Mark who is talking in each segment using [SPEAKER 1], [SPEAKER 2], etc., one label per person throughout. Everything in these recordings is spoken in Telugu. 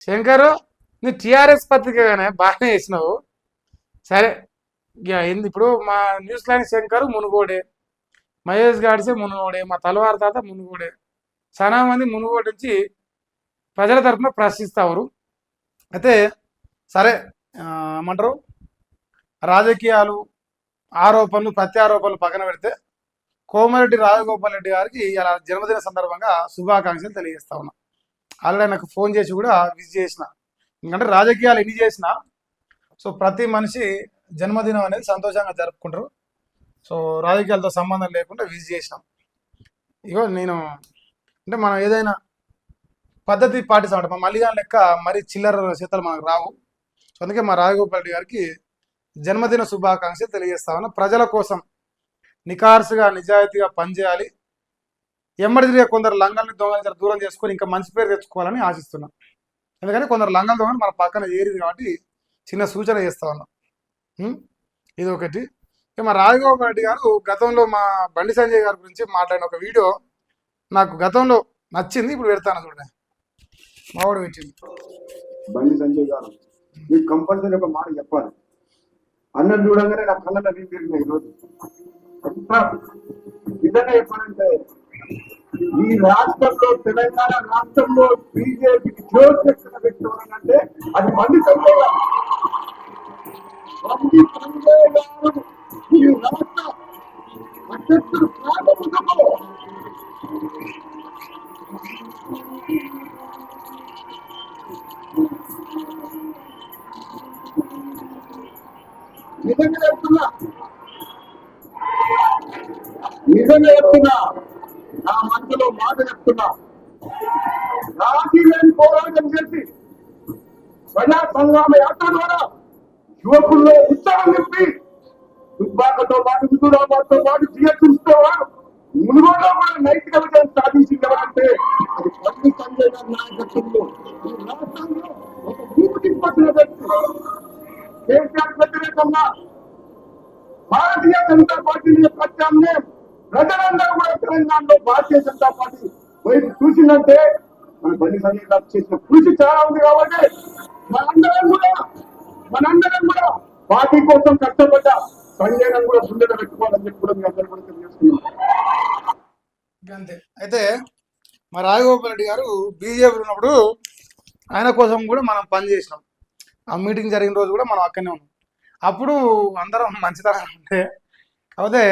[SPEAKER 1] శంకరు, నువ్వు టీఆర్ఎస్ పత్రికగానే బాగానే వేసినావు. సరే, ఇక ఏంది ఇప్పుడు మా న్యూస్ లైన్ శంకర్ మునుగోడే, మహేష్ గాడ్సే మునుగోడే, మా తలవారి తాత మునుగోడే, చాలా మంది మునుగోడు నుంచి ప్రజల తరఫున ప్రశ్నిస్తారు. అయితే సరే, ఏమంటారు, రాజకీయాలు, ఆరోపణలు ప్రత్యారోపణలు పక్కన పెడితే కోమరెడ్డి రాజగోపాల్ రెడ్డి గారికి ఇలా జన్మదిన సందర్భంగా శుభాకాంక్షలు తెలియజేస్తా ఉన్నా. ఆల్రెడీ నాకు ఫోన్ చేసి కూడా విజ్ చేసిన. ఎందుకంటే రాజకీయాలు ఎన్ని చేసినా సో ప్రతి మనిషి జన్మదినం అనేది సంతోషంగా జరుపుకుంటారు. సో రాజకీయాలతో సంబంధం లేకుండా విజ్ చేసినాం. ఇగో నేను అంటే మనం ఏదైనా పద్ధతి పాటిస్తామంట, మా మల్లిగాన్ లెక్క మరీ చిల్లర చేతలు మనకు రావు. సో అందుకే మా రాజగోపాల్ రెడ్డి గారికి జన్మదిన శుభాకాంక్షలు తెలియజేస్తా ఉన్నా. ప్రజల కోసం నికార్సుగా నిజాయితీగా పనిచేయాలి. ఎమ్మడి తిరిగే కొందరు లంగల్ని దొంగలు దూరం చేసుకొని ఇంకా మంచి పేరు తెచ్చుకోవాలని ఆశిస్తున్నాం. ఎందుకంటే కొందరు లంగల దొంగలు మన పక్కన ఏరిది కాబట్టి చిన్న సూచన చేస్తా ఉన్నాం. ఇది ఒకటి. మా రాజగోపాల్ రెడ్డి గారు గతంలో మా బండి సంజయ్ గారి గురించి మాట్లాడిన ఒక వీడియో నాకు గతంలో నచ్చింది, ఇప్పుడు పెడతాను చూడండి. మావాడు పెట్టింది.
[SPEAKER 2] బండి సంజయ్ గారు మీకు కంపల్సరీ ఒక మాట చెప్పాలి. అన్నం చూడగానే నా కళ్ళలో నీళ్ళు తిరిగినాయి ఈరోజు. నిజంగా చెప్పాలంటే ఈ రాష్ట్రంలో, తెలంగాణ రాష్ట్రంలో బీజేపీకి జోరు చేస్తున్న వ్యక్తి ఎవరంటే అది బండి సంజయ్ గారు. బండి సంజయ్ గారు ఈ రాష్ట్ర అధ్యక్షుడు ప్రారంభంలో నిజంగా చెప్తున్నా, నా మనసులో మాట చెప్తున్నా. రాజీలేని పోరాటం చేసి ప్రజా సంగ్రామ యాత్ర ద్వారా యువకుల్లో ఉత్సాహం చెప్పి దుబ్బాకతో పాటు హుజూరాబాద్తో పాటు జిఎస్తో మునుగోడులో కూడా నైతిక విజయం సాధించింది ఎవరంటే అది బండి సంజయ్ గారి నాయకత్వంలో ఈ రాష్ట్రంలో ఒక ఊపికి పట్టిన వ్యక్తి. కేసీఆర్ వ్యతిరేకంగా భారతీయ జనతా పార్టీని ప్రత్యామ్నాయం ప్రజలందరూ కూడా తెలంగాణలో భారతీయ జనతా పార్టీ వైపు చూసిందంటే మన బండి సంజయ్ గారు చేసిన కృషి చాలా ఉంది. కాబట్టి మనందరం కూడా పార్టీ కోసం కష్టపడ్డ సంజయ్ గారు కూడా గుండెలో పెట్టుకోవాలని చెప్పి కూడా మీ అందరూ కూడా తెలియజేస్తున్నాం.
[SPEAKER 1] అంతే. అయితే మా రాజగోపాల్ రెడ్డి గారు బీజేపీ ఉన్నప్పుడు ఆయన కోసం కూడా మనం పనిచేసినాం. ఆ మీటింగ్ జరిగిన రోజు కూడా మనం అక్కడనే ఉన్నాం. అప్పుడు అందరం మంచితనం ఉంటే, కాకపోతే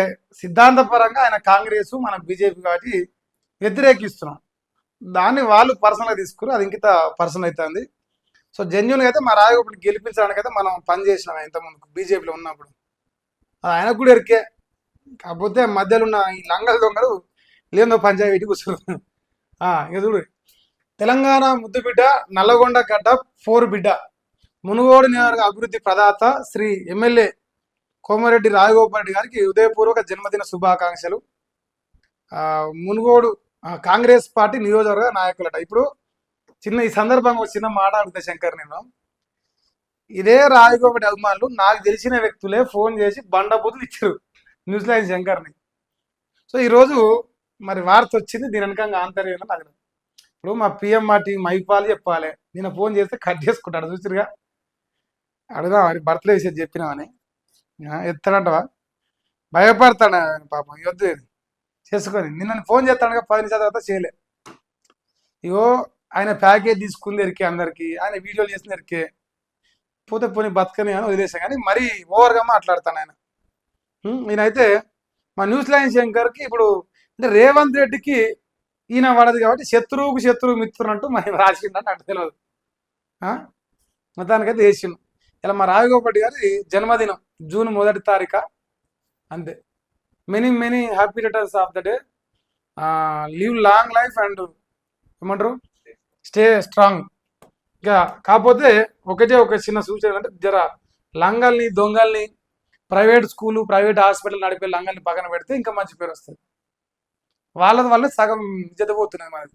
[SPEAKER 1] సిద్ధాంతపరంగా ఆయన కాంగ్రెస్ మన బీజేపీ కాబట్టి వ్యతిరేకిస్తున్నాం. దాన్ని వాళ్ళు పర్సనల్గా తీసుకుని అది ఇంకిత పర్సనల్ అవుతుంది. సో జెన్యున్గా అయితే మా రాజగోపాల్ని గెలిపించడానికైతే మనం పనిచేసినాం ఇంతకుముందు బీజేపీలో ఉన్నప్పుడు. అది ఆయనకు కూడా ఎరికే. కాకపోతే మధ్యలో ఉన్న ఈ లంగల దొంగలు లేదో పంచాయతీ కూర్చున్నారు. ఇక చూడు, తెలంగాణ ముద్దు బిడ్డ, నల్లగొండ గడ్డ 4 బిడ్డ, మునుగోడు నియోజకవర్గ అభివృద్ధి ప్రదాత శ్రీ ఎమ్మెల్యే కోమరెడ్డి రాజగోపాల్ రెడ్డి గారికి ఉదయపూర్వక జన్మదిన శుభాకాంక్షలు. మునుగోడు కాంగ్రెస్ పార్టీ నియోజకవర్గ నాయకులట. ఇప్పుడు చిన్న ఈ సందర్భంగా ఒక చిన్న మాట అడుగుతా శంకర్, నేను ఇదే రాజగోపాల్ అభిమానులు నాకు తెలిసిన వ్యక్తులే ఫోన్ చేసి బండబూతులు ఇచ్చారు న్యూస్ లైన్ శంకర్ని. సో ఈరోజు మరి వార్త వచ్చింది, దీని వెనకంగా ఆంతర్యం నాకు. ఇప్పుడు మా పిఎంఆర్టీ మైపాలు చెప్పాలి, నేను ఫోన్ చేస్తే కట్ చేసుకుంటాడు చూసిరుగా. అడుగుదా మరి బర్త్డే విషయం చెప్పినామని ఎత్తాడంటవా? భయపడతాడు పాపం. వద్దు చేసుకొని నిన్న ఫోన్ చేస్తాడుగా 10 నిమిషాల తర్వాత చేయలే. ఇగో ఆయన ప్యాకేజ్ తీసుకుంది ఎరికే, అందరికి ఆయన వీడియోలు చేసిన ఎరికే, పోతే పోనీ బతకని అని వదిలేసాం. కానీ మరీ ఓవర్గా మాట్లాడతాను ఆయన. నేనైతే మా న్యూస్ లైన్ శంకర్కి ఇప్పుడు అంటే రేవంత్ రెడ్డికి ఈయన పడదు కాబట్టి శత్రువుకు శత్రువు మిత్రుడు అంటూ మనం రాసిండని అంటే తెలియదు. మొత్తానికైతే వేసిండు. ఇలా మా రాజగోపాల్ గారి జన్మదినం జూన్ 1వ తారీఖు. అంతే. Many many happy returns of the day. Live long life and ఏమంటారు స్టే స్ట్రాంగ్. ఇక కాకపోతే ఒకటే ఒక చిన్న సూచన అంటే జర లంగల్ని దొంగల్ని ప్రైవేట్ స్కూలు ప్రైవేట్ హాస్పిటల్ నడిపే లంగల్ని పక్కన పెడితే ఇంకా మంచి పేరు వస్తుంది. వాళ్ళ వల్ల సగం ఇజ్జత పోతున్నది మనది.